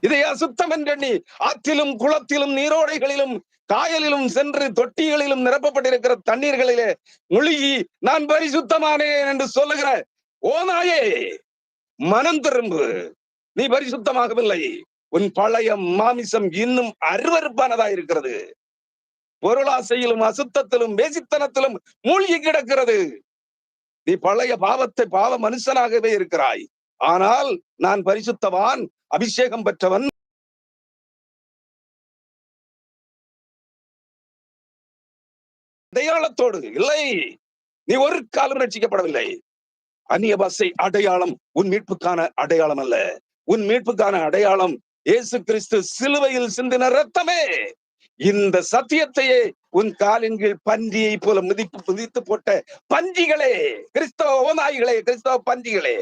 இதை அசுத்தம் என்றெண்ணி ஆற்றிலும் குளத்திலும் நீரோடைகளிலும் காயலிலும் சென்று தொட்டிகளிலும் நிரப்பப்பட்டிருக்கிற தண்ணீர்களிலே முழுகி நான் பரிசுத்தமானேன் என்று சொல்லுகிற ஓநாயே, மனம் திரும்பு. நீ பரிசுத்தமாகவில்லை. உன் பழைய மாமிசம் இன்னும் அருவருப்பானதா இருக்கிறது. பொருளாசையிலும் அசுத்தத்திலும் வேசித்தனத்திலும் மூழ்கி கிடக்கிறது. நீ பழைய பாவ மனுஷனாகவே இருக்கிறாய். ஆனால் நான் பரிசுத்தவான், அபிஷேகம் பெற்றவன், அடையாளத்தோடு இல்லை. நீ ஒரு காலம் ரட்சிக்கப்படவில்லை. அந்நிய பாஷை அடையாளம் உன் மீட்புக்கான அடையாளம் அல்ல. உன் மீட்புக்கான அடையாளம் இயேசு கிறிஸ்து சிலுவையில் சிந்தின ரத்தமே. இந்த சத்தியத்தையே உன் காலின் கீழ் பன்றியை போல மிதித்து போட்ட பன்றிகளே, கிறிஸ்தவ ஓநாய்களே, கிறிஸ்தவ பன்றிகளே,